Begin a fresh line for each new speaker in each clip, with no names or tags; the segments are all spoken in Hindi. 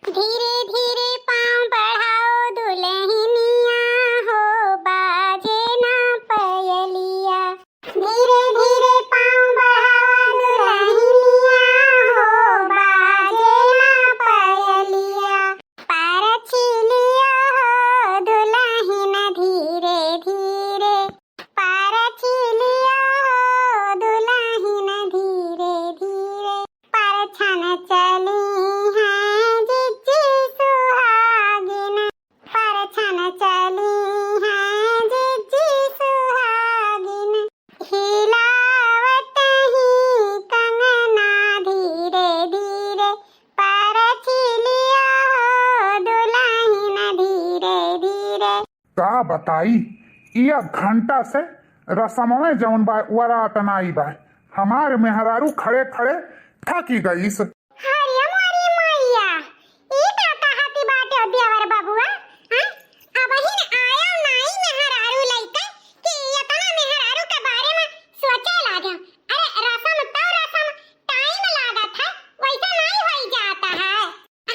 धीरे धीरे पाँव बढ़ाओ दुल्हनिया हो बाजे ना पयलिया। धीरे धीरे पाँव बढ़ाओ दुल्हनिया हो बाजे ना पयलिया। पारछी लिया हो दुल्हन धीरे धीरे। पारछी लिया हो दुल्हन धीरे धीरे। परछन चली हैं जिज्जी सुहागिन। परछन चली हैं जिज्जी सुहागिन। हिलावत ही कंगना धीरे धीरे। परछी लिया हो दुल्हन धीरे धीरे।
का बताई इया घंटा से रसम में जौन बा वरात नाई बा। हमार मेहरारू खड़े खड़े थकी गईस।
हरिया मोरी मैया ई दाता हाथी बाटे देवर बाबुआ। हां अब हिन आया नाई मेहरारू लइका कि इतना मेहरारू के बारे में सोचे लागे। अरे रसम तो रसम टाइम लागत है वैसा नहीं होई जाता है।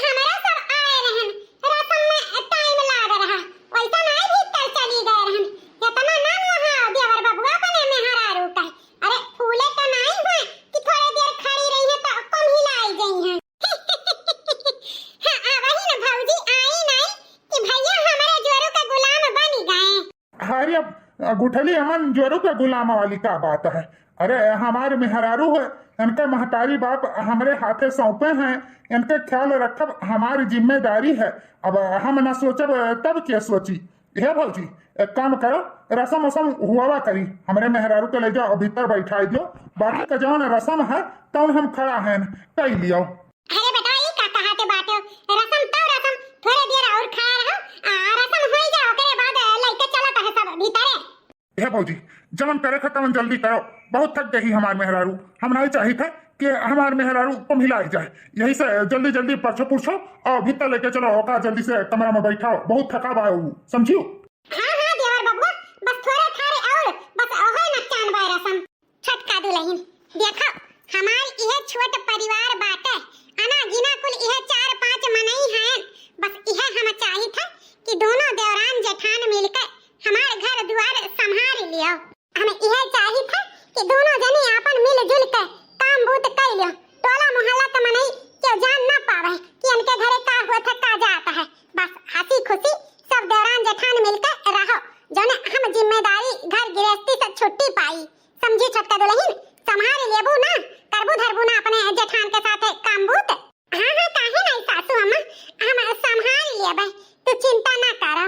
हमरा सब आए रहन रसम में टाइम लाग रहा वैसा नहीं भीतर चली गए रहन। इतना ना वहां देवर बाबुआ बने मेहरारू का। अरे फूले तो नहीं है कि थोड़ी देर खड़ी रही है तो कम हिलाई गई है। हां अब ही ना भौजी आई नहीं कि भैया हमारे जोरू का गुलाम बन गए।
हरिया गुठली अमन जोरू के गुलाम वाली का बात है। अरे हमारे मेहरारू है इनके महतारी बाप हमारे हाथे सौंपे हैं। इनके ख्याल रखब हमारी जिम्मेदारी है। अब हम न सोचब तब क्या सोची। यह भौजी एक काम करो रसम वसम हुआ करी हमारे मेहरारू के ले जाओ भीतर बैठा दो। बाकी का जौन रसम है तो हम खड़ा हैं कई लियो।
अरे बेटा ई का कहते बाटे रसम तो रसम थोड़ी देर और खड़ा रहो। रसम होई जाओ करे बाद लइके चलत है सब भीतरे।
यह भौजी जमन करे खत्म जल्दी करो। बहुत थक गई हमारे मेहरारू। हम नहीं चाहिए थे कि हमारे मेहरारू को मिलाई जाए। यही से जल्दी जल्दी पर्चो पूछो और भीतर लेके चलो का जल्दी से कमरा में बैठाओ। बहुत थका बा समझियो।
हां हां देवर बाबू बस थोड़ा थारे और बस ओहे न चान बाय रसम छटका दुलहिन। देखो हमार इहे छोट परिवार बाटे अना गिना कुल इहे 4-5 मनई हैं। बस इहे हम चाही था कि दोनों देवरान जेठान मिलकर हमार घर द्वार संभाल लियो। हमें इहे चाही था कि दोनों जने अपन मिलजुल के काम बूत कर लियो। टोला मोहल्ला त मनई के जान ना पावे कि इनके घरे का होत है का जाता है। बस हंसी खुशी सब देवरान जेठान मिलकर रहो जने हम जिम्मेदारी घर गृहस्थी से छुट्टी पाई। समझी छटका दुलहिन संभाल लेबू ना करबू धरबू ना अपने जेठान के साथ काम बूत। हां हां काहे नहीं सासू अम्मा हम संभाल लेबे तू चिंता ना करो।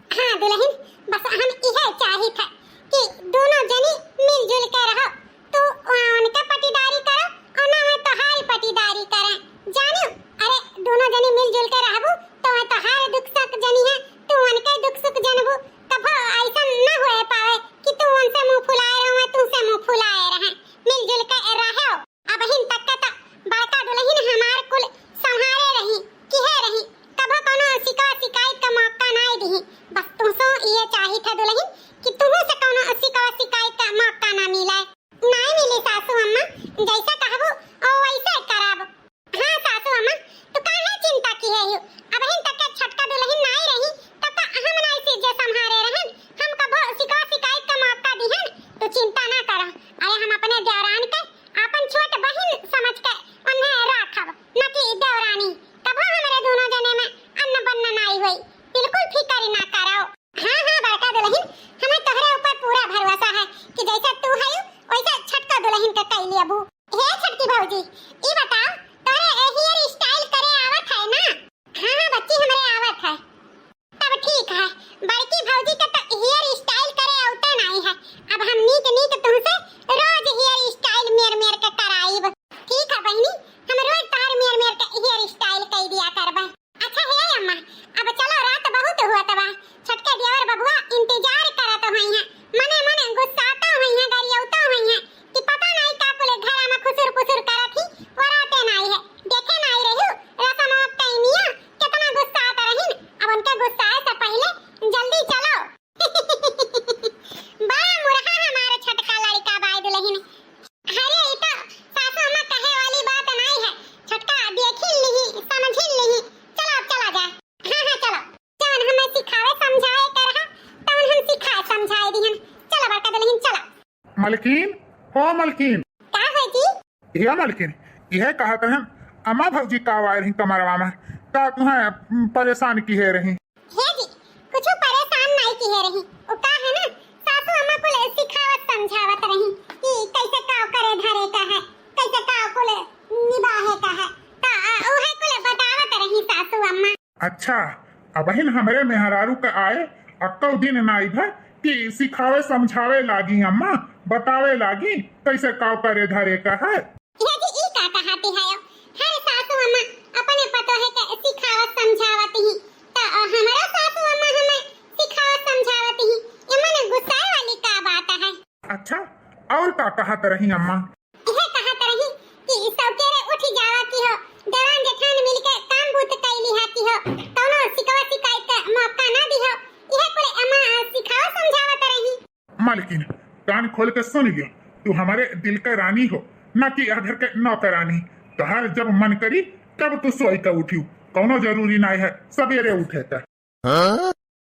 हां दुलहिन बस हम इहे चाही था कि दोनों जनी मिलजुल के रहो। तू उनका पटीदारी करो और ना मैं तोहारी पटीदारी करे जानियो। अरे दोनों जनी मिलजुल के रहबू तो मैं तोहार दुख सुख जनी है तू उनके दुख सुख जनबू। तब ऐसा ना होए पावे कि तू उनसे मुंह फुलाए रहो मैं तुमसे मुंह फुलाए रहे। मिलजुल के रहो। अब हिन तक का बड़का दुल्हन हमार कुल संभाले रही किहे रही कबो कोनो शिकायत का मौका नहीं दी। बस तुमसे ये चाही था दुल्हन कि तुम से
मलकिन हो मलकिन
का है जी?
यह मलकिन यह कहा था अम्मा भौजी का आवाज रही कमरवा में का तुम्हें परेशान की है रही
हे जी कुछ परेशान नहीं की है रही ओ का है ना सासू अम्मा को सिखावत समझावत रही कि कैसे काव करे धरे का है कैसे काव को निभाहे का है ता ओहे को बतावत रही सासू अम्मा।
अच्छा अबहिन हमरे मेहरारू का आए अक्कौ दिन नाई भर कि सिखावे समझावे लागी अम्मा बतावे लागी कैसे काव करे धरे का है।
हे जी ई का कहती है हर सासू अम्मा अपने पतो है के सिखावत समझावत ही ता हमारा सासू अम्मा हमें सिखावत समझावत ही ये मन गुस्सा वाली का बात है।
अच्छा और का कहत रही अम्मा?
यह कहत रही कि सौकेरे उठ जावा की हो देवान जेठान मिलके काम बूत कैली हाती हो कौनो सिकवा शिकायत का मौका ना दी हो यह कोई अम्मा सिखाओ समझावत रही।
मालकिन कान खोल के सुन लियो तू हमारे दिल का रानी हो ना कि घर के नौकरानी तोहार जब मन करी तब तू सोई का उठियो कौनो जरूरी नहीं है सवेरे उठे का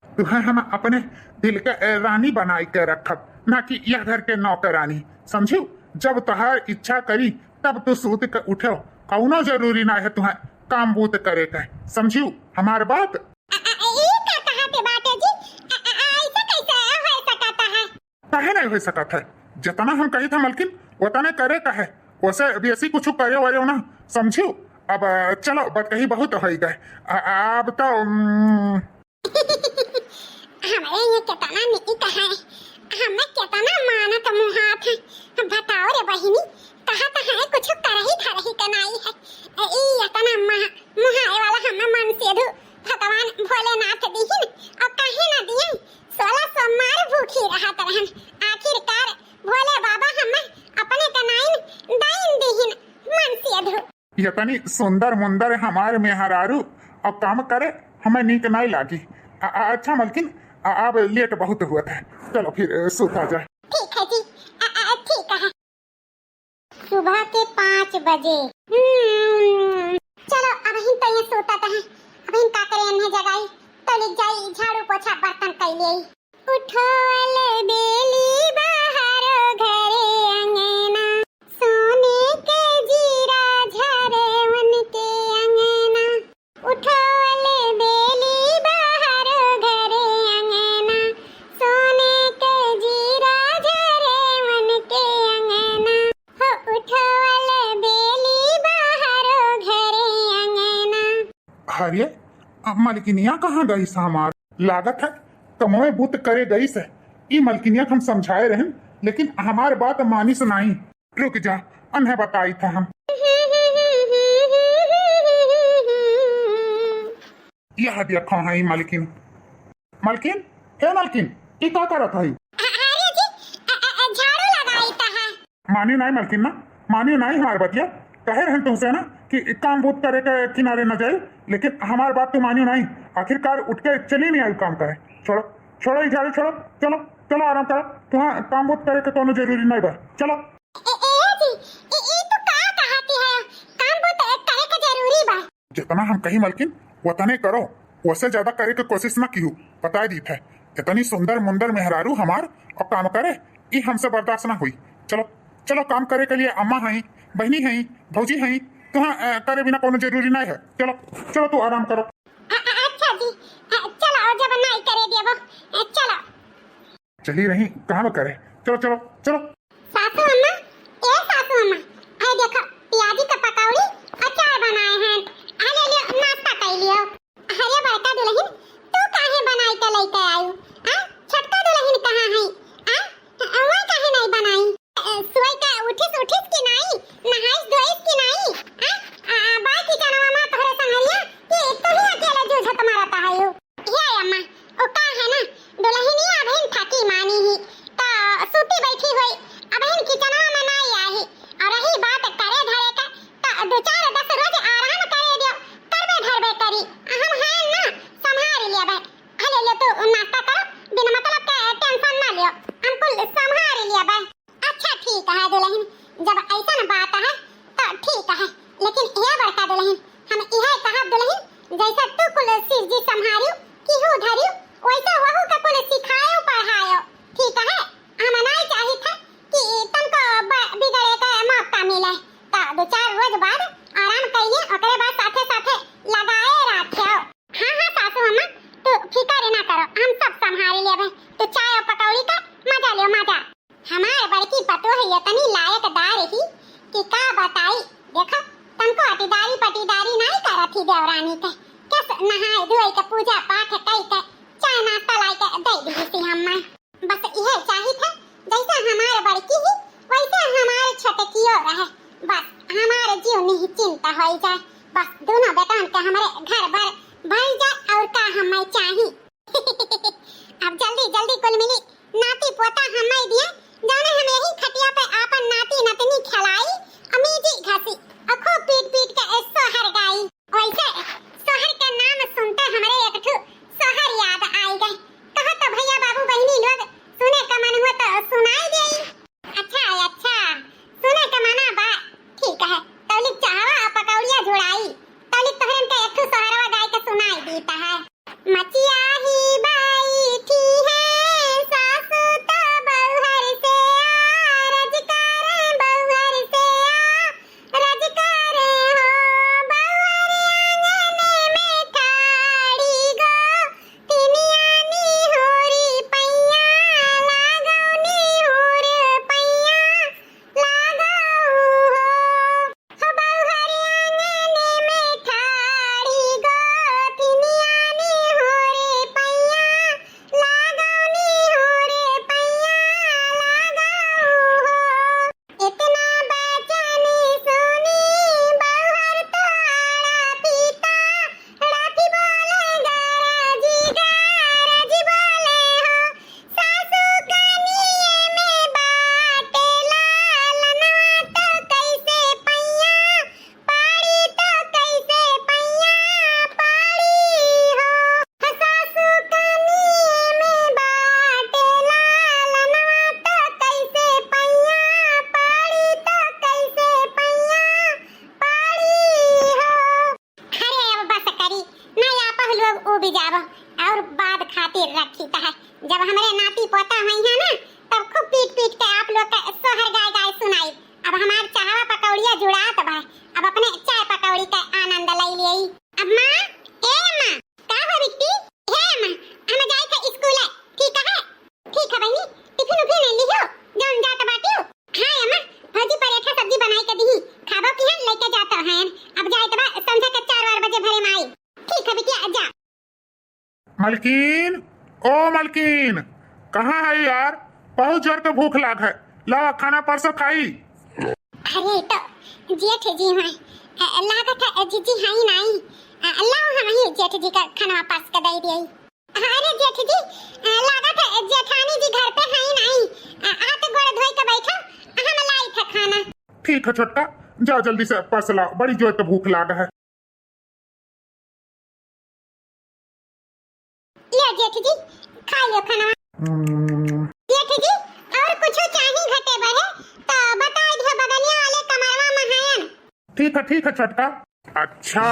तुम्हें हम अपने दिल का रानी बनाई के रखब ना कि यह घर के नौकरानी समझियो जब तोहार इच्छा करी तब तू सूत के उठो कौनो जरूरी नहीं है तुम्हें काम बूत करे का समझियो हमार बात।
ई का कहते बाटे जी ऐसा कैसे हो सकता है?
काहे नहीं हो सकता है जितना हम कही था मलकिन उतने करे का है वैसे बेसी कुछ करे वाले ना समझियो। अब चलो बात कही बहुत हो गए अब तो
हमारे ये कितना नहीं कहा है हमें कितना मानत मुहात है बताओ रे बहिनी कहा तो है कुछ कर ही था रही कनाई है ई इतना मुहाए वाला हमें मन से दू भगवान भोलेनाथ दीहिन और कहे ना दिए 16 सोमवार भूखी रहत रहन आखिरकार भोले बाबा हमें अपने कनाइन दाइन दीहिन मन से दू
ये तनी सुंदर मुंदर हमारे मेहरारू और काम करे हमें नीक नहीं लागी अच्छा मलकिन अब लेट बहुत हुआ था चलो फिर सोता जाए।
ठीक है जी ठीक है सुबह के 5 बजे चलो अब ही तो ये सोता था अब ही का करे अन्हे जगाई तो लिख जाई झाड़ू पोछा बर्तन कर ले उठोल बेली बाहर घरे अंगना सोने के जीरा झरे उनके अंगना उठोल बेली बाहर घरे अंगना सोने के जीरा झरे उनके अंगना हो उठोल बेली बाहर घरे अंगना।
अरे मलकिनिया कहाँ गई हमार लागत है कमोए बुत करे गई से ई मलकिनिया हम समझाए रहन लेकिन हमार बात मानी सुनाई रुक जा अन्हे बताई था हम यह देखो है मलकिन मलकिन हे मलकिन ई का करत है?
अरे जी झाड़ू लगाई था है
मानी नहीं मलकिन ना मानी नहीं हमार बतिया कहे रहन तुमसे ना कि काम बूत करे के किनारे न जाए लेकिन हमार बात तो मानियो नहीं आखिरकार उठ के चली नहीं आई काम करे छोड़ो छोड़ो ये झाड़ू छोड़ो चलो चलो आराम करो तुम्हारा काम बूत करे के कोनो जरूरी नहीं बा चलो।
जी ई तो का कहती है काम बूत करे के जरूरी बा
जितना हम कही मलकिन उतने करो उससे ज्यादा करे के कोशिश न की बता दी थे इतनी सुंदर मुंदर मेहरारू हमार और काम करे ये हमसे बर्दाश्त ना हुई चलो चलो काम करे के लिए अम्मा है बहनी है भौजी है तुहाँ करे बिना कोनो जरूरी नहीं है चलो चलो तू आराम करो।
अच्छा जी चलो जब नहीं करे देबो चलो
चली रही कहाँ करे चलो चलो चलो।
सासू अम्मा सासू अम्मा आई देखो पियाजी का पकौड़ी अचार बनाए हैं अरे लियो नाश्ता कर लियो। अरे बड़का दुल्हन तू काहे बनाई के लेके आयु हां छोटका दुल्हन कहां है हां वही काहे नहीं बनाई सोई का उठिस की नहीं नहाइस धोइस की नहीं हां बाई की जनवा मां तोहरे संगरिया कि तू ही अकेले जूझत मारता है ये अम्मा ओ का है ना दुल्हनिया बहन थकी मानी ही ता सूती बैठी हुई अबहन किचनवा में नहीं आई और रही बात करे धरे का ता 2-4-10 रोज आराम करे दियो करबे धरबे करी हम हैं ना संभाल लिया बे हले ले तो नाश्ता करो बिना मतलब के टेंशन ना लियो हम कुल संभाल लिया बे। अच्छा ठीक है दुल्हन जब ऐसा न बात है तो ठीक है लेकिन ये बड़का दुल्हन हम यह कहा दुल्हन जैसा तू कुल सिर जी संभालियो कि हो धरियो वैसा वहू का कुल सिखायो पढ़ायो ठीक है हम नहीं चाहिए था कि नहाए धोए के पूजा पाठ कई के चाय नाश्ता लाई के दे दी सी हम बस यह चाहिए था जैसे हमारे बड़की ही वैसे हमारे छोटे की रहे बस हमारे जीव में ही चिंता हो जाए बस दोनों बेटन के हमारे घर भर जाए और का हमें चाहिए अब जल्दी जल्दी कुल मिली नाती पोता हमें दिए जाने हम यही खटिया पे आपन नाती नतनी खिलाई अमीजी घसी अखो पीट पीट के सोहर गाई वैसे सोहर का नाम सुनते हमारे एक ठो सोहर याद आई गए कहो तो भैया बाबू बहनी लोग सुने का मन हुआ तो सुनाई दे अच्छा सुने का मना बा ठीक है तौलिक चाहवा पकौड़िया जुड़ाई तौलिक तोहरन का एक ठो सोहरवा गाय के सुनाई देता है मचिया ही बाई थी है सासू तो बहुहर से रजकार बहुहर से रजकार हो बहुहर आंगन में ठाड़ी गो तिनियानी होरी पैया लागौनी होर पैया लागौ हो बहुहर आंगन में ठाड़ी गो तिनियानी होरे पैया लागौनी होरे पैया लागौ हो इतना बचन सुनी बहुहर तो आड़ा पीता राती बोले गरजी बोले हो सासू कनिए में बाटे लालनवा तो कैसे पैया पाड़ी तो कैसे पैया पाड़ी हो सासू कनिए में बाटे लालनवा तो कैसे पैया पाड़ी तो कैसे पैया पाड़ी हो अरे अब बस करी नहीं आपा लोग उब जाबो और बाद खातिर रखी है जब हमारे नाती पोता हुई है ना तब खूब पीट पीट के आप लोग का सोहर गाय गाय सुनाई अब हमार चाहवा पकौड़िया जुड़ात भाई अब अपने चाय पकौड़ी का आनंद ले लियई अब मां का हो बिट्टी हे मां हम जाई का स्कूल है ठीक है बहनी टिफिन उफिन ले लियो जौन जात बाटियो हां अम्मा भौजी पराठा सब्जी बनाई के दी खाबो की हम लेके जाता हैं अब जाए तो संध्या के 4 बजे भरे में आई ठीक है बिटिया जा
मलकीन ओ मलकीन कहाँ है यार बहुत जोर के भूख लाग है लाओ खाना परसों खाई
अरे तो जेठ जी हैं लागत है जीजी है ही नहीं अल्लाह हम ही जेठ जी का खाना पास कर दे दिए अरे जेठ जी लागत है जेठानी जी घर पे है ही नहीं हाथ गोड़ धोई के बैठो हम लाई था खाना
ठीक है छोटका जाओ जल्दी से परस लाओ बड़ी जोर के भूख लाग है
ले जेठ जी खा लो खाना जेठ जी और कुछ चाहिए घटे बढ़े तो बता दियो बगलिया वाले कमरवा महायन
ठीक है छोटका अच्छा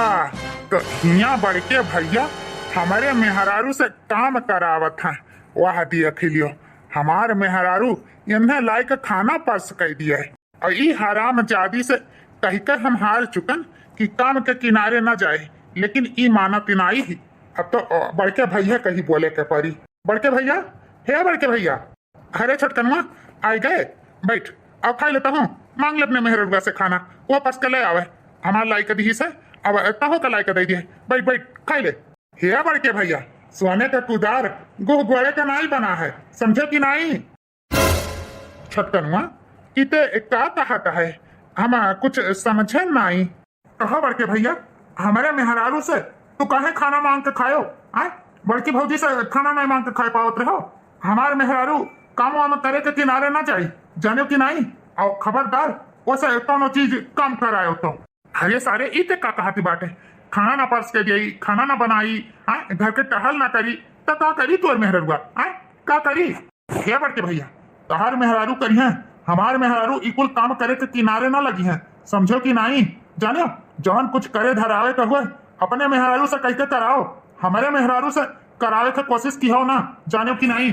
तो हिया बड़के भैया हमारे मेहरारू से काम करावत है वह देख लियो हमार मेहरारू इन्हें लाई के खाना परस कर दिया है और ई हराम जादी से कही के हम हार चुकन कि काम के किनारे न जाए लेकिन ई माना तिनाई ही अब तो बड़के भैया कहीं बोले के परी बड़के भैया हे बड़के भैया अरे छोटकनुआ आए गए बैठ अब खा लेता हूँ मांग ले अपने मेहरुआ से खाना वो पस के ले आवे हमार लाई के दी से अब तहो का लाई के दे दिए बैठ बैठ खा ले हे बड़के भैया सोने का कुदार गोह गोड़े का नाई बना है समझे कि नहीं छोटकनुआ इते का कहता है हम कुछ समझे नहीं कहो बड़के भैया हमारे मेहरारू से तू काहे खाना मांग के खायो आए बड़की भौजी से खाना नहीं मांग के खाए पावत रहो हमारे मेहरारू काम वाम करे के किनारे ना जाई जानो कि नहीं और खबरदार वैसे कोनो चीज कम करायो तो अरे सारे इते का कहती बाटे खाना ना परस के दिई खाना ना बनाई आए घर के टहल ना करी तो का करी तोर मेहरुआ आए का करी हे बड़के भैया तहार मेहरारू करी है हमारे मेहरारू इकुल काम करे के किनारे ना लगी है समझो कि नहीं जानो जौन कुछ करे धरावे का हुए अपने मेहरारू से कह के कराओ हमारे मेहरारू से करावे की कोशिश की हो ना जानो कि नहीं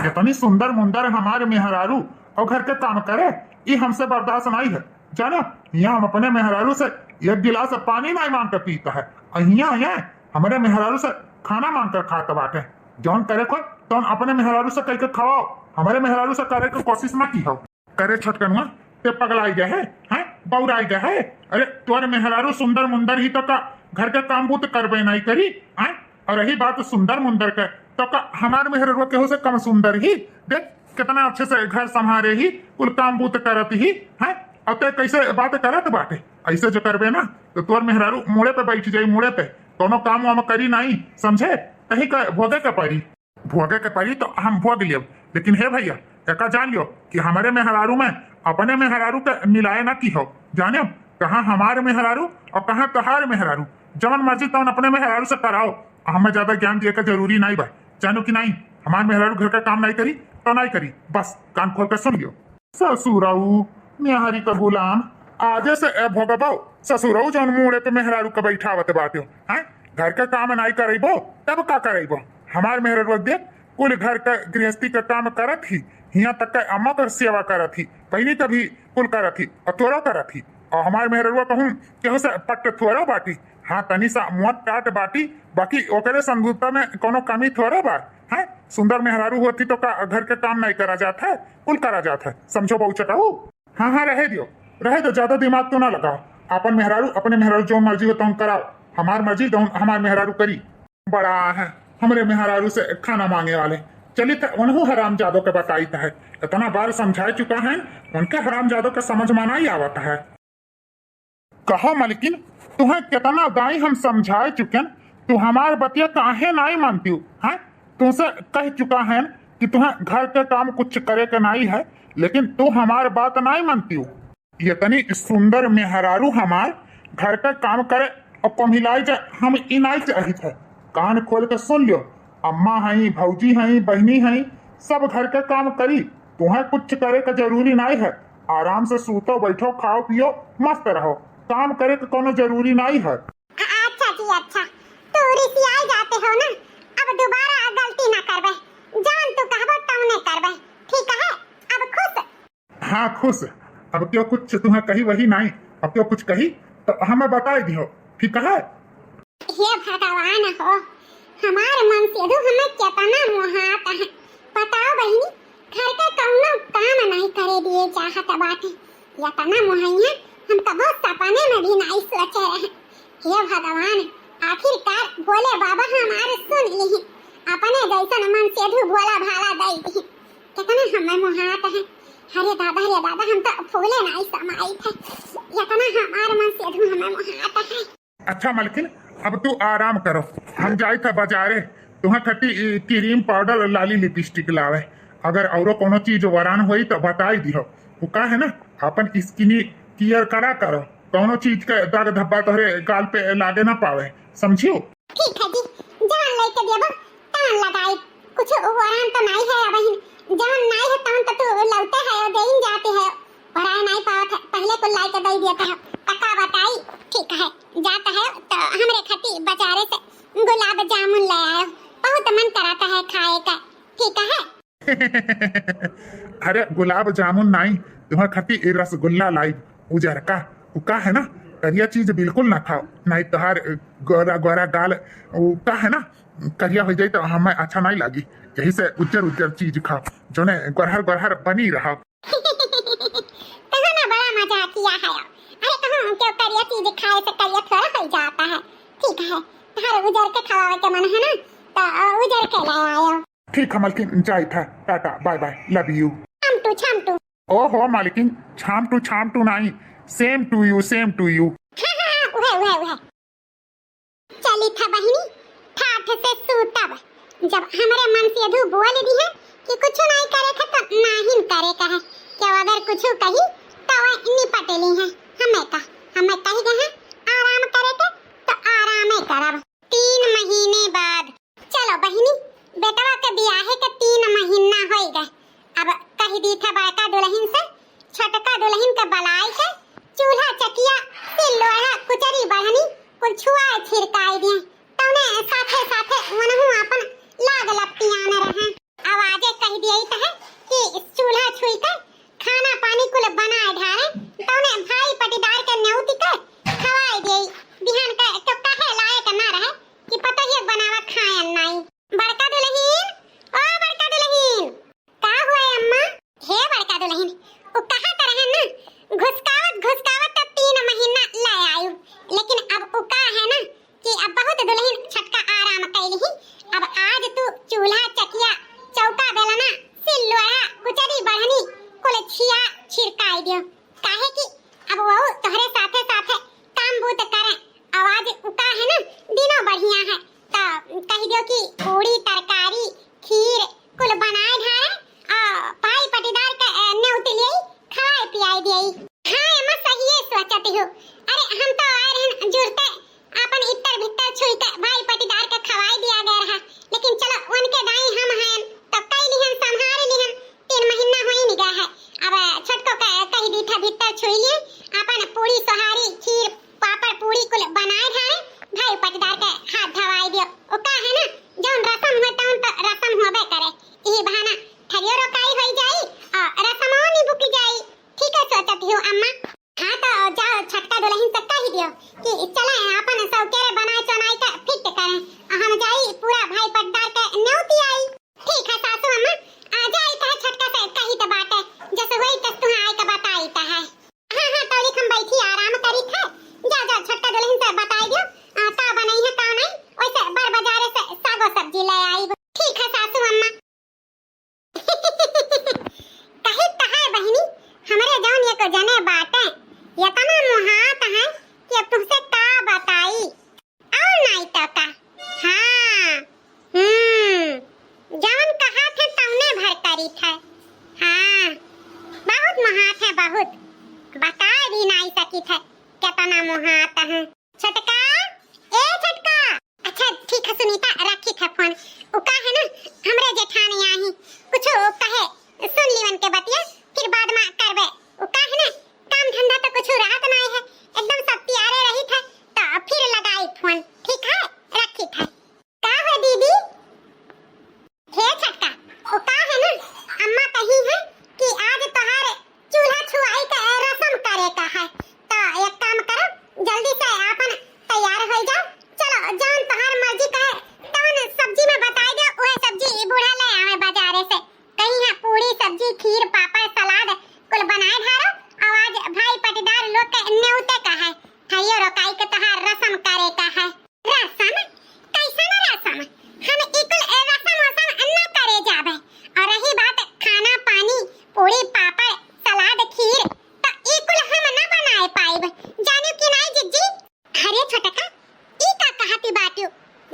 इतनी सुंदर मुंदर हमारे मेहरारू और घर के काम करे ये हमसे बर्दाश्त नहीं है जानो यहाँ हम अपने मेहरारू से एक गिलास पानी नहीं मांग कर पीता है यहाँ हमारे मेहरारू से खाना मांग कर खाता बाटे जौन करे कोई तो अपने मेहरारू से कह के खवाओ हमारे मेहरारू से करे की कोशिश ना की हो करे छोटकनुआ ते पगलाई गए है बौराई गए है अरे तुम्हारे मेहरारू सुंदर मुंदर ही तो का घर का काम वो तो करबे नहीं करी आए। और रही बात सुंदर मुंदर का, तो का हमार मेहरवा केहू से कम सुंदर ही देख कितना अच्छे से घर संभारे ही कुल काम बूत करत ही है। अब ते कैसे बात करत बाटे, ऐसे जो करबे ना तो तोर मेहरारू मुड़े पे बैठ जाई, मुड़े पे कोनो काम वाम करी नहीं समझे, कहीं का भोगे के परी, भोगे के परी तो हम भोग लियो। लेकिन हे भैया एका जान लियो कि हमारे मेहरारू में अपने मेहरारू के मिलाए ना की हो, जाने कहाँ हमारे मेहरारू और कहाँ तहार मेहरारू, जवन मर्जी तवन अपने मेहरारू से कराओ। हमें ज्यादा ज्ञान दिए का जरूरी नहीं बा, जानो कि नहीं हमारे मेहरारू घर का काम नहीं करी तो नहीं करी, बस कान खोल कर सुन लियो। ससुराऊ मेहरी का गुलाम आजे से भोगबाओ, ससुराऊ जौन मुड़े पे मेहरारू का बैठावत बाटे हैं, घर का काम नहीं करेबो तब का करेबो। हमार मेहरारू देख कुल घर का गृहस्थी का काम करत ही, यहाँ तक का अम्मा का सेवा करत ही, बहनी का भी कुल करत ही और तोरो करत ही। और हमार मेहरुआ कहूँ केहू से पट थोड़ा बाटी, हाँ तनी सा मुँह टाट बाटी, बाकी ओकरे संदूता में कोनो कमी थोड़ा बा है। सुंदर मेहरारू होती तो का घर के काम नहीं करा जाता है, कुल करा जाता है, समझो बहु चटाऊ। हाँ हाँ रहे दियो, रहे तो ज्यादा दिमाग तो ना लगाओ, अपन मेहरारू अपने मेहरारू जो मर्जी हो तो कराओ, हमार मर्जी तो हमार मेहरारू करी। बड़ा है हमारे मेहरारू से खाना मांगे वाले, चली था उन्हों हराम जादो के बताई है, इतना बार समझा चुका है, उनके हराम जादो का समझ माना ही आवता है। कहो मलकिन तुम्हें कितना दाई हम समझा चुके, तू हमार बतिया काहे नहीं मानती हूँ है। तुमसे कह चुका है कि तुम्हें घर के काम कुछ करे के नहीं है, लेकिन तू हमार बात नहीं मानती हूँ। ये तनी सुंदर मेहरारू हमार घर का काम करे और कमिलाई जाए, हम इनाई चाहिए थे। कान खोल के सुन लियो, अम्मा हई भौजी हई बहनी हई सब घर का काम करी, तुम्हें कुछ करे का जरूरी नहीं है। आराम से सूतो बैठो खाओ पियो मस्त रहो, काम करे का कोनो जरूरी नहीं है।
अच्छा जी अच्छा, तो रिसियाई जाते हो ना, अब दोबारा गलती ना करबे, जान तू कहबो तऊ नहीं करबे, ठीक है? अब खुश?
हाँ खुश, अब क्यों कुछ तुम्हें कही वही नहीं, अब क्यों कुछ कही तो हमें बता दियो, ठीक है?
हे भगवान हो, हमारे मन से दो हमें कितना मोहात है, बताओ बहनी घर का कौनो काम नहीं करे दिए चाहत बाटे, इतना मोहैया हम कबो सपने में भी नहीं सोचे रहे। हे भगवान आखिरकार बोले बाबा हमारे सुन ली, अपने जैसन मन से दो भोला भाला दई दी, कितना हमें मोहात है। अरे दादा हम तो फूले नहीं समाई थे, इतना हमारे मन से दो हमें मोहात है।
अच्छा मलकिन अब तू आराम करो, हम जाए था बाजारे, तुम्हें खट्टी क्रीम पाउडर लाली लिपस्टिक लावे, अगर औरो कोनो चीज वरान हुई तो बताई दियो। वो का है ना अपन स्किनी केयर करा करो, कोनो चीज का दाग धब्बा तोहरे गाल पे लागे ना पावे, समझियो?
ठीक है जी, जान लेके देबो तान लगाई, कुछ वरान तो नहीं है बहन, जान नहीं है तान तो तू लौटे है और देइन जाते है, वरान नहीं पावत है पहले को लाई के दई देते है, पक्का बताई ठीक है। जाता है तो हमरे खती बाजारे से गुलाब जामुन ले आयो, बहुत मन कराता है खाए का, ठीक है?
अरे गुलाब जामुन नहीं, तुम्हें खट्टी रसगुल्ला लाई उजर का, उका है ना करिया चीज बिल्कुल ना खाओ, नहीं तोहार गोरा गोरा गाल उका है ना करिया हो जाए तो हमें अच्छा नहीं लगी, यही से उज्जर चीज खाओ जो ने गोरहर बनी रहा।
कहाँ ना बड़ा मजा किया है, अरे कहाँ क्यों करिया चीज खाए से करिया थोड़ा हो जाता है, ठीक है? तार उजर के खवावे के मन है ना तो उजर के ले आयो।
ठीक है मालकिन जाए था, tata bye bye love you.
छाम टू
ओहो मालकिन छाम टू नहीं, सेम टू यू
हाँ उहे चली था बहिनी ठाठ से सूतब, जब हमारे मन से अधू बोल दी है कि कुछ नहीं करे था तो नहीं करे का है, क्यों अगर कुछ कही तो वह निपटेली है, हमें कही गए आराम करे के तो आराम करब। 3 महीने बाद चलो बहिनी बेटवा के बियाहे के 3 महीना हो गए, अब कही दी था बड़का दुल्हन से छोटका दुल्हन के बलाई के चूल्हा चकिया से लोहा कुचरी बढ़नी कुल छुआ छिड़काई दिए, तौने साथे वनहु अपन लाग लपटियान रहे। आवाजे कह दिए त है कि चूल्हा छुई के खाना पानी कुल बनाए ढारे, तौने भाई पटीदार के न्योती के खवाई दे, बिहान के तो काहे लायक ना रहे कि पता ही बनावा खायन नहीं। बड़का दुल्हन ओ बड़का दुल्हन का हुआ अम्मा? हे बड़का दुल्हन वो कहा तरह ना घुसकावत तो 3 महीना ले आयु, लेकिन अब वो का है ना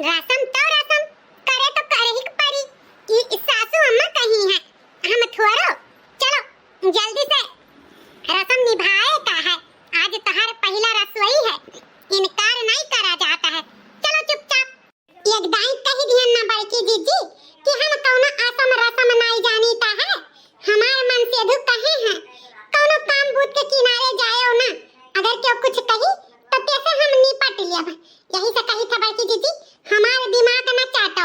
रसम तो रसम करे तो करे ही पड़ी। ई सासू अम्मा कहीं है, हम थोड़ो। चलो जल्दी से रसम निभाए का है। आज तहार पहला रसोई है, इनकार नहीं करा जाता है। चलो चुपचाप एक दाई कही ध्यान ना बड़की जीजी कि हम कौनो आसम रसम नहीं जानीता है। हमारे मन से दुख कहे हैं कौनो काम बूथ के किनारे जाए ना, अगर क्यों कुछ कही तो कैसे हम निपट लिया। यही से कही था बड़की जीजी, हमारे दिमाग न चाटो,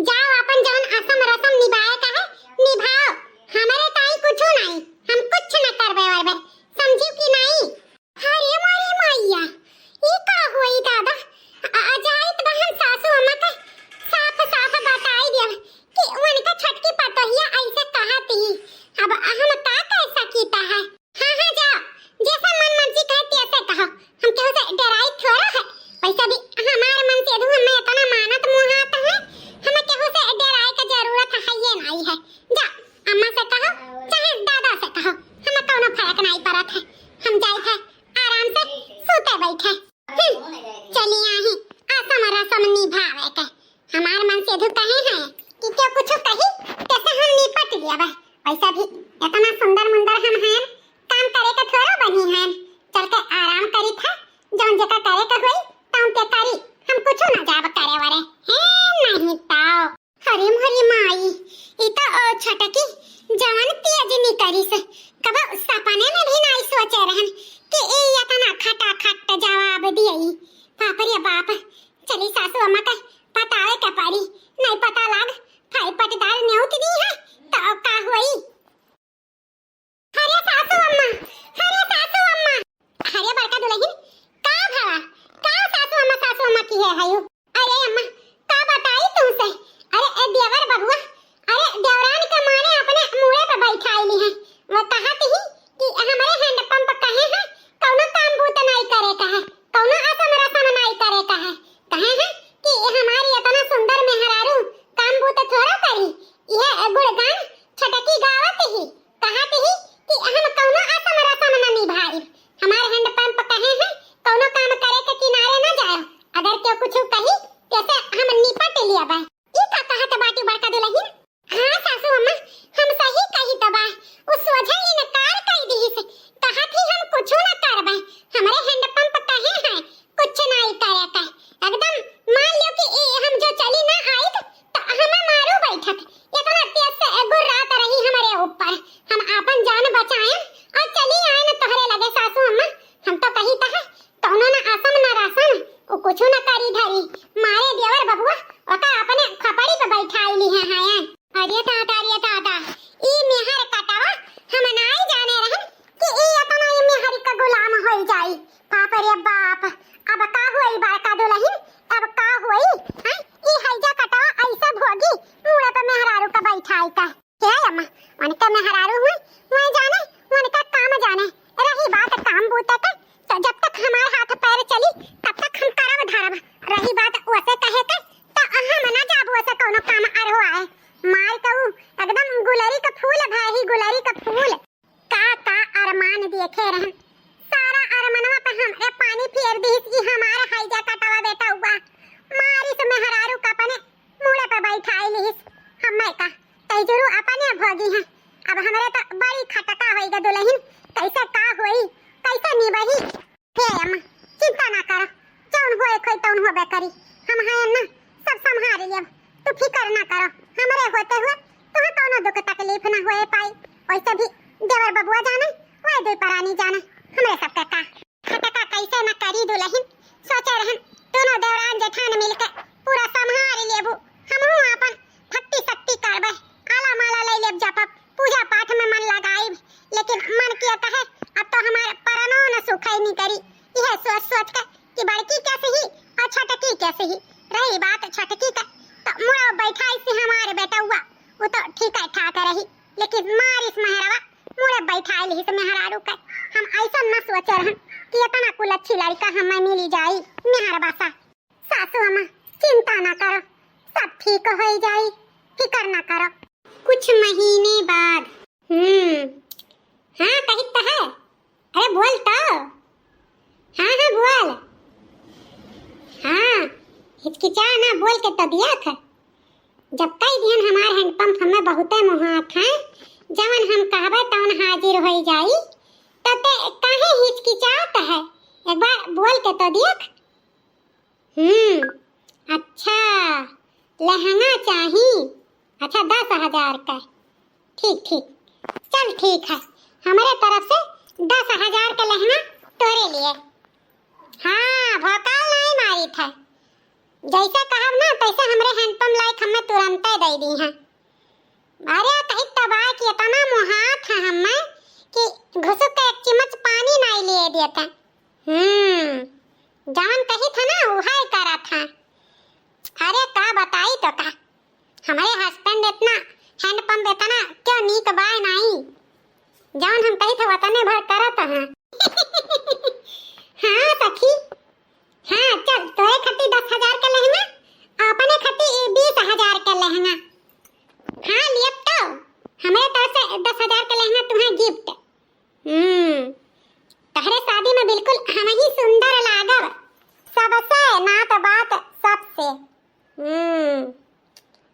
जाओ अपन जौन असम रसम निभाए का है निभाओ। हमारे ताई कुछ नहीं, हम कुछ न करबे वरबे, समझी कि नहीं। अरे मारी मैया ई का होई दादा, अजाइत बहन सासू अम्मा का साफ साफ बताई दिया कि उनका छटकी पतोहिया ऐसे कहती ही। अब हम का कैसा कीता है। हां हां जाओ, जैसा मन मर्जी कहती ऐसे कहो, हम केहू से डराई थोड़ा है। वैसे भी हमारे मन से हमें इतना मानत मुहात है, हमें केहू से डराए का जरूरत है ये नहीं है। जा अम्मा से कहो चाहे दादा से कहो, हमें कोनो फर्क नहीं पड़त है। हम जाए थे आराम से सोते बैठे। चलिए आही आसम रसम निभावे के। हमारे मन से दुख कहे हैं कि क्या कुछ कही कैसे हम निपट लिया बे। वैसे भी इतना सुंदर मुंदर हम हैं, काम करे के थोड़ा बनी हैं। चल के आराम करी था, जौन जका करे के होई ताऊ ते करी, हम कुछ ना जाब करे वाले हैं नहीं ताओ। हरी मरी माई ई तो छटकी जवन तेज नी करी से कब सपने में भी नहीं सोचे रहन कि ए इतना खटा खट जवाब दियई। बाप रे बाप, चली सासू अम्मा का पतावे के पड़ी, नहीं पता लाग फाई पटदार न्योत दी है तो का होई। अरे सासू अम्मा, अरे सासू अम्मा, अरे बड़का दुल्हन का भवा का सासू अम्मा की है हयो। अरे अम्मा का बताई तुमसे। अरे देवर बबुआ, अरे देवरान के माने अपने मुड़े पे बैठाईली है। वो कहत ही कि हमारे हैंड पंप कहे हैं कौनो काम बूत नहीं करे का है, कौनो असम रसम नहीं करे का है। कहे हैं कि हमारी इतना सुंदर मेहरारू काम बूत थोड़ा करी। यह गुणगान छटकी गावत ही कहत ही कि हम कौनो असम रसम न निभाई। हमारे हैंड पंप कहे हैं कौनो काम करे के किनारे न जाओ, अगर क्यों कुछ कही कैसे हम निपट लिया बा। ई का कहत बाटी बड़का दुल्हन। हां सासू अम्मा हम सही कही तबा, उस सोझा इनकार कई दी से कहत ही हम कुछ न करबे। हमारे हैंड पंप कहे हैं कुछ नहीं करे का। एकदम मान लो कि हम जो चली ना आई तो हम मारू बैठत, इतना तेज से गुर्रात रही हमारे ऊपर। हम अपन जान बचाए और चली आए न तोहरे लगे सासू अम्मा। हम तो कही ता है कौनो ना आसम ना रासन ओ कुछ न करी धरी मारे देवर बबुआ ओका अपने खपड़ी पे बैठाईली है हां। अरे ताता ई मेहर कटावा हम नहीं जाने रहन कि ई इतना ई मेहर का गुलाम होई जाई। बाप रे बाप, अब का होई बड़का दुल्हन, अब का होई। हां ई हैजा कटावा ऐसा भोगी मुड़े पे मेहरारू का बैठाई का क्या अम्मा। उनका मेहरारू हुई वही जाने, उनका काम जाने। रही बात काम बूते का तो जब तक हमारे हाथ पैर चली तब तक हम करब धरब। रही बात वैसे कहे के तो हम ना जाबो वैसे कोनो काम अरहो आए। मार कहू एकदम गुलरी का फूल भाई, गुलरी का फूल का अरमान देखे रहन। सारा अरमानवा पे हम पानी फेर दी कि हमारा हैजा कटावा बेटा हुआ मारी से मेहरारू का अपने मुड़े पे बैठाई लीस। हमें का तैजरू अपने भोगी है। अब हमरे तो बड़ी खटका होई ग दुल्हन, कैसे का होई कैसे निभही। हे अम्मा चिंता ना करो, जौन होए खोई तौन होबे करी। हम हैं ना सब संभाल लेब, तू फिकर ना करो। हमरे होते हुए तुहे कोनो दुख तकलीफ ना होए पाई। वैसे भी देवर बबुआ जाने ओए दे परानी जाने हमरे सब का खटका कैसे न करी दुल्हन। सोचे रहन दोनों देवरान जेठान मिलके पूरा संभाल लेबू। हमहु अपन भक्ति शक्ति करबे, आला माला ले लेब, जप पूजा पाठ में मन लगाइब। लेकिन मन किया कहे अब तो हमारे परनो न सुखाई नहीं करी। यह सोच सोच के कि बड़की कैसे ही और छटकी कैसे ही। रही बात छटकी का तो मुड़ा बैठाई से हमारे बेटा हुआ वो तो ठीक है ठाक रही, लेकिन मारिस मेहरावा मुड़े बैठाई ली से मेहरारू का। हम ऐसा न सोचे रहन कि इतना कुल अच्छी लड़का हमें मिली जाई मेहर बासा। सासू अम्मा चिंता ना करो, सब ठीक हो जाई, फिकर ना करो। कुछ महीने बाद हाँ कही तो है। अरे बोल तो। हाँ हाँ बोल। हाँ हिचकिचा ना बोल के तो दिया था। जब कई दिन हमार हैंडपंप हमें बहुते मुहात हैं, जवन हम कहबे तवन हाजिर हो जाई, तो ते काहे हिचकिचात है? एक बार बोल के तो देख। अच्छा, लहंगा चाहिए। अच्छा 10,000 का। ठीक ठीक, चल ठीक है, हमारे तरफ से 10,000 का लहंगा तोरे लिए। हाँ, भौकाल नहीं मारी था, जैसे कहब ना तैसे हमरे हैंडपंप लाइक हमें तुरंत दे दी हैं। अरे कहीं तबाह की इतना मुहात है हमें कि घुसुक के एक चिमच पानी नहीं लिए देते। जवन कही था ना वही करा था। अरे का बताई तो का, हमारे हस्बैंड इतना हैंडपंप इतना क्यों नीक बाय नहीं, जवन हम कही थे वतने भर करत हैं। हाँ सखी, हाँ चल, तोरे खट्टी 10,000 का लहंगा, अपने खट्टी 20,000 का लहंगा। हाँ लियप तो हमारे तरफ से 10,000 का लहंगा तुम्हें गिफ्ट। तहरे शादी में बिल्कुल हम ही सुंदर लागब, सबसे नात बात सबसे।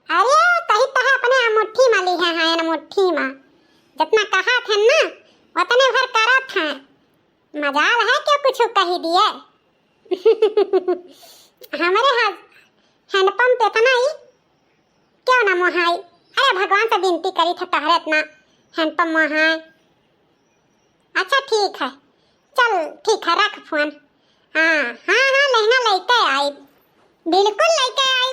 अरे कही तह अपने मुट्ठी में ली है मुट्ठी में, जितना कहा थे ना उतने भर करत हैं। मजाल है क्यों कुछ कही दिए। हमारे हैंडपंप इतना ही क्यों ना मुहाई। अरे भगवान से विनती करी था तहरे इतना हैंडपंप मुहाई। अच्छा ठीक है, चल ठीक है, रख फोन। हाँ हाँ हाँ, लहंगा लेके आई, बिल्कुल लेके आई।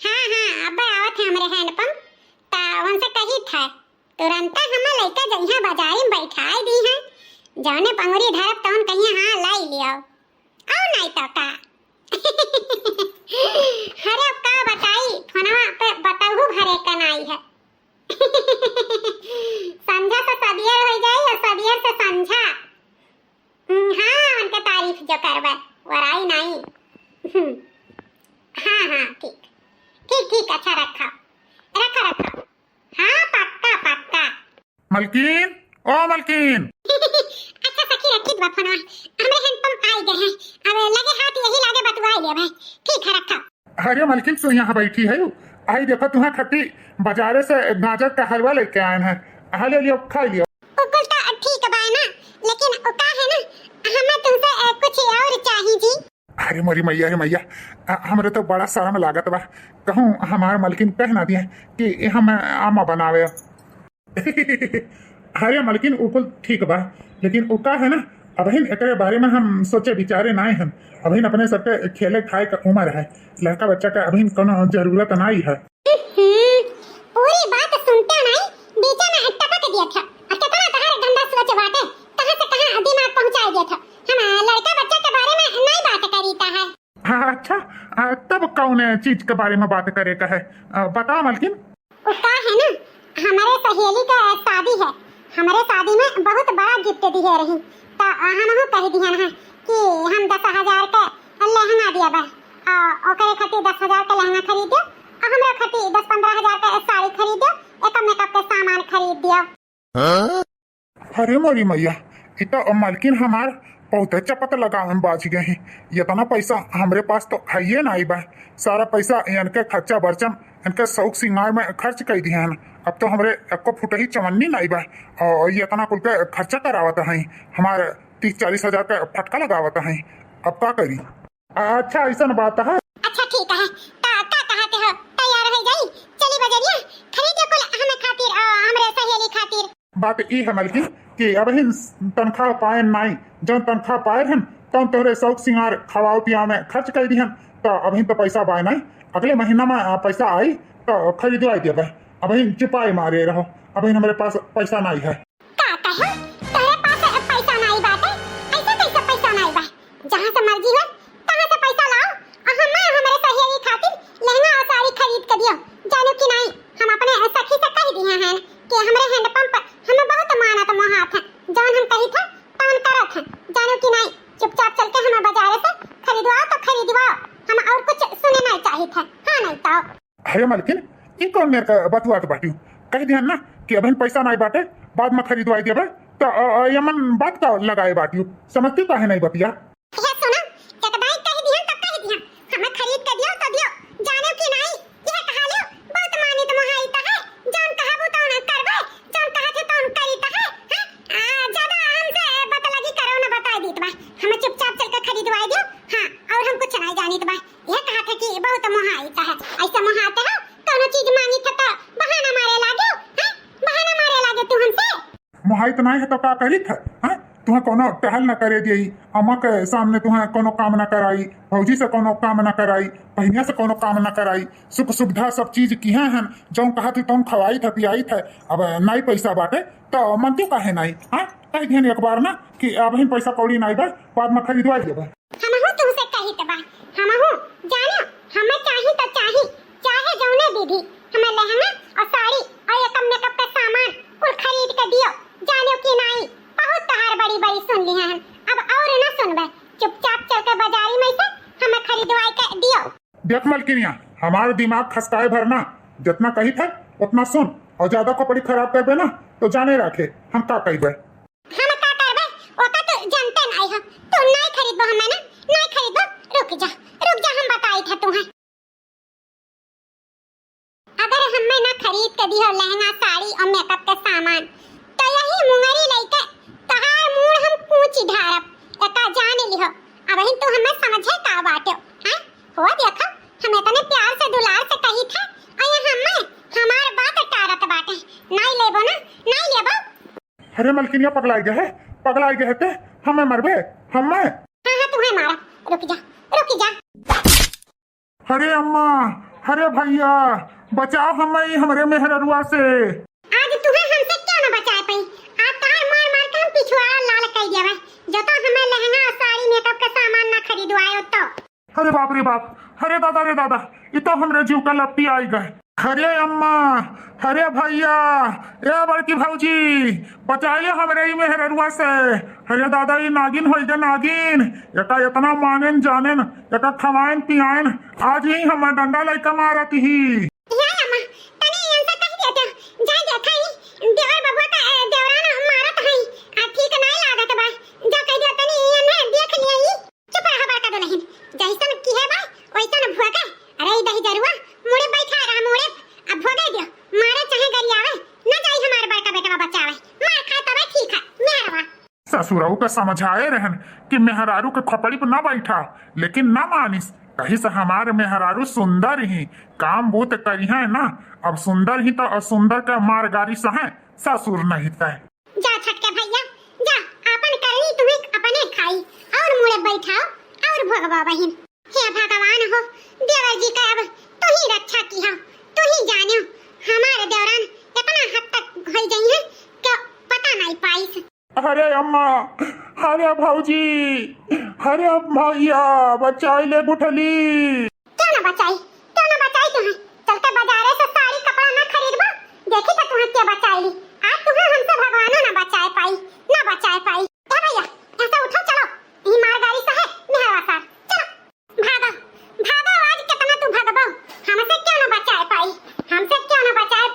हाँ हाँ, अब आवत है हमारे हैंडपंप, ता उनसे कही था तुरंत हमें लेके जइहा बाजारी में बैठाई दी है। जाने पंगुरी धरब तवन कहिए हाँ लाई लियो, और नहीं तो का। अरे अब का बताई, फोनवा पे बताऊ भरे का नहीं है। समझा तो सबियर हो जाए और सबियर से समझा। हाँ उनके तारीफ जो करवे वराई नहीं। हाँ हाँ ठीक ठीक ठीक, अच्छा रखा रखा रखा। हाँ पक्का पक्का।
मलकीन, ओ मलकीन।
अच्छा सखी रखी दो फोनवा, हमारे हैंडपंप आई गए हैं, अब लगे हाथ यही लागे बतवाई ले भाई। ठीक है रखा।
अरे मलकिन तू यहाँ बैठी है, आई देखो तुम्हें खट्टी बाजारे से गाजर का हलवा लेके आए हैं, ले लियो खा लियो।
उकुल तो ठीक बा ना, लेकिन उका है ना हमें तुमसे कुछ और चाहिए जी।
अरे मोरी मैया रे मैया, हमरे तो बड़ा शर्म लागत बा, कहूँ हमार मलकिन कह ना दिए कि हम आमा बनावे। अरे मलकिन उकुल ठीक बा, लेकिन उका है ना अभी एकरे बारे में हम सोचे विचारे नहीं हैं। अभी अपने सबके खेले खाए का उम्र है, लड़का बच्चा का अभी कोनो जरूरत नहीं है।
पूरी बात सुनते नहीं, बीच में टपक दिया था। अच्छा तना तहार गंदा सोच बाटे, कहां से कहां दिमाग पहुंचा दिया था। हम लड़का बच्चा के बारे में नहीं बात करीता है।
हाँ अच्छा, तब कौन चीज के बारे में बात करे का है, बताओ मलकिन।
उसका है ना हमारे सहेली का शादी है, हमारे शादी में बहुत बड़ा गिफ्ट दिए रही, तो हम कह दिया ना कि हम 10,000 का लहंगा दिया बा, ओकरे खातिर 10,000 का लहंगा खरीदो और हमरा खातिर 10-15,000 का साड़ी खरीदो, एक मेकअप के सामान खरीद दियो।
अरे मोरी मैया, इतना मलकिन हमार बहुत चपत लगावे में बाज गए हैं। इतना पैसा हमरे पास तो है ही नहीं बा, सारा पैसा इनके खर्चा बर्चम इनके शौक सिंगार में खर्च कर दिए हैं। अब तो हमरे एको फुट ही चवन्नी नहीं बा, और ये इतना कुल के खर्चा करावत है, हमारे 30-40 हजार का फटका लगावत है। अब का करी। अच्छा ऐसा बात है।
अच्छा ठीक है, का कहते हो, तैयार हो जाई, चली बजरिया खरीदे कुल हमें खातिर हमरे सहेली खातिर।
बात ई है मलकिन कि अब तनख्वाह पाए नहीं, जब तनख्वाह पाए हैं तब तोहरे शौक सिंगार खवाओ पियाओ में खर्च कर दी हैं, तो अभी तो पैसा पाए नहीं, अगले महीना में पैसा आई तो खरीदवाई दे। अभी चुपाई मारे रहो, अभी हमारे पास पैसा नहीं है।
का कहो तेरे पास पैसा नहीं बाटे, ऐसे कैसे पैसा नहीं बा, जहां से मर्जी हो तहां से पैसा लाओ और हमारे सहेली खातिर लहंगा और साड़ी खरीद के दियो। जानो कि नहीं, हम अपने सखी से कह दिए हैं कि हमरे हैंडपंप हमें बहुत मानत मोहात है, जौन हम कही था तौन करत है। जानो कि नहीं, चुपचाप चल के हमें बाजार से खरीदवाओ तो खरीदवाओ, हम और कुछ सुने नहीं चाहिए था। हाँ नहीं तो।
अरे मलकिन ई कौन मेरे का बतुआ तो बाटी, कह दिया ना कि अभी पैसा नहीं बाटे, बाद में खरीदवाई देबे, तो यमन बात का लगाए बाटी, समझती काहे नहीं बतिया।
ये सुनो, जब दाई कह दिया तब कह बहुत मोहाइता है ऐसा मोहाते हो कोनो चीज मांगी था तो बहाना मारे लागे हैं बहाना मारे लागे तू हमसे
मोहाइत नहीं है तो का करी था हैं तुम्हें कोनो टहल न करे दी अम्मा के सामने तुम्हें कोनो काम न कराई भौजी से कोनो काम न कराई बहनिया से कोनो काम न कराई सुख सुविधा सब चीज किए हैं जौन कहा थी तुम खवाई था पियाई था अब नहीं पैसा बाटे तो मनती काहे नहीं हाँ कह दिए एक बार ना कि अब ही पैसा कौड़ी नहीं बा बाद में खरीदवा देबे
हमहु तुमसे कही त बा हमहु जानो हमें चाही तो चाही चाहे जौने दीदी हमें लहंगा और साड़ी और ये कम मेकअप का सामान कुल खरीद के दियो जानो कि नहीं बहुत तहार बड़ी बड़ी सुन ली हैं अब और ना सुनबे चुपचाप चल के बाजारी में से हमें खरीदवाई के दियो
देख मलकिनिया हमारे दिमाग खसकाए भरना जितना कही था उतना सुन और ज्यादा कपड़ी खराब करबे ना तो जाने रखे हम का कहबे
हम का करबे ओका तो जानते नहीं हो तू नहीं खरीदबो हमें ना नहीं खरीदबो रुक जा हम बताई था तुम्हें अगर हमें ना खरीद के दियो लहंगा साड़ी और मेकअप के सामान तो यही मुंगरी लेके तहार मुंह हम पूंछ ढारब एका जान लिहो अब ही तू हमें समझे का बाटे हैं हो देखो हमें तने प्यार से दुलार से कही था और हमें हमार बात टारत बाटे नहीं लेबो ना नहीं लेबो
अरे मलकिनिया पगलाई गए थे हमें मरबे हमें
हां तुम्हें मारा रुक जा
अरे अम्मा अरे भैया बचाओ हमें हमरे मेहररुआ से
आज तुम्हें हमसे क्यों न बचाए पई आज तार मार मार के हम पिछवाड़ा लाल कर देवे जो तो हमें लहंगा साड़ी मेकअप का सामान ना खरीदवायो तो
अरे बाप रे बाप अरे दादा ये तो हमरे जीव का लपटी आई गए अरे अम्मा अरे भैया ए बड़की भौजी बचाइए हमरे ही मेहररुआ से अरे दादा ये नागिन हो गए नागिन एका इतना मानेन जानेन एका खवाइन पियाइन आज ही हम डंडा लेके मारत ही
या अम्मा तने यंसा कह देते जा देखई देवर बबुआ का देवरान मारत हई आ ठीक नहीं लागत बा जा कह दे तने ये देख लियई चुप रह बड़का दो नहीं जैसन की है बा वैसन भोगा अरे दही जरुआ मुड़े बैठा रहा मुड़े अब भोगे दियो मारे चाहे गरियावे न जाई हमारे बड़का बेटा बचावे मार खा तबे ठीक है मेहरवा
ससुराऊ का समझाए रहन कि मेहरारू के खपड़ी पर न बैठा लेकिन न मानिस कहीं से हमारे मेहरारू सुंदर ही काम बूत करी है ना अब सुंदर ही तो असुंदर का मारगारी से है ससुर नहीं तय
जा छटके भैया जा अपन करनी तुम्हें अपने खाई और मुड़े बैठाओ और भगवा बहन हे भगवान हो देवर जी का अब तू ही रक्षा की हो तू ही जानियो हमारे देवरान इतना हद तक हो गई है कि पता नहीं पाई
अरे अम्मा अरे भौजी अरे भैया बचाई ले गुठली
क्यों ना बचाई तुम्हें चलते बाजारे से साड़ी कपड़ा ना खरीदबो देखी तो तुम्हें क्या बचाई ली आज तुम्हें हमसे भगवानो ना बचाए पाई क्या भैया ऐसा उठो चलो ये मारगाड़ी से है मेहरवा साहब चलो भागो आज कितना तू भगबो हमसे क्यों ना बचाए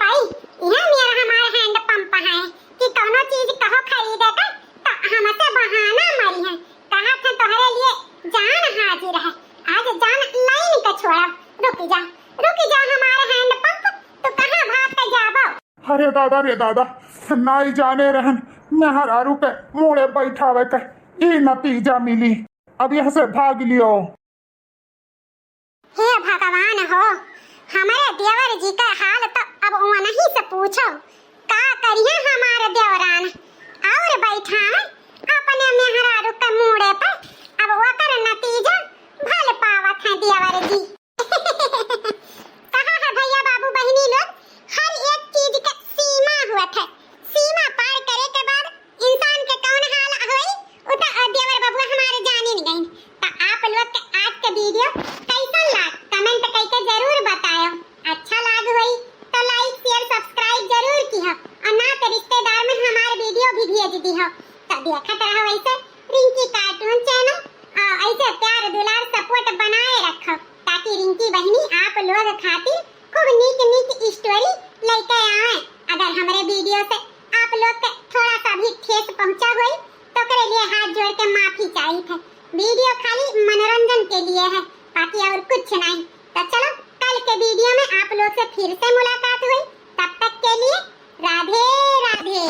पाई यह मेरा हमारे हैंड पंप है कि कोनो चीज कहो खरीदे का तो हमसे बहाना मरी है कहा था तोहरे लिए जान हाजिर है आज जान लाइन का छोड़ा रुक जा हमारे हैंड पंप तो कहां भाग के जाबो
अरे दादा नहीं जाने रहन मेहरारू के मुड़े बैठावे के ई नतीजा मिली अब यहाँ से भाग लियो
हे भगवान हो हमारे देवर जी का हाल तो अब वहीं से पूछो का करिए हमारे देवरान और बैठा अपने मेहरारू के मुड़े पर अब वो कर नतीजा भल पावत है देवर जी कहा है भैया बाबू बहनी लोग हर एक चीज का सीमा हुआ है सीमा पार करे के बाद इंसान के कौन हाल होई उता देवर बाबू हमारे जाने नहीं गई तो आप लोग के आज के वीडियो कैसा लाग कमेंट करके जरूर बताओ अच्छा लाग होई तो लाइक शेयर सब्सक्राइब जरूर कीहो और ना तो रिश्तेदार में हमारे वीडियो भी भेज दीहो तो देखत रहो ऐसे रिंकी कार्टून चैनल और ऐसे प्यार दुलार सपोर्ट बनाए रखो ताकि रिंकी बहनी आप लोग खातिर खूब नीक स्टोरी लेके आए अगर हमारे वीडियो से आप लोग के थोड़ा सा भी ठेस पहुंचा होई तो करे लिए हाथ जोड़ के माफी चाहिए थे वीडियो खाली मनोरंजन के लिए है बाकी और कुछ नहीं तो चलो कल के वीडियो में आप लोग से फिर से मुलाकात हुई तब तक के लिए राधे राधे।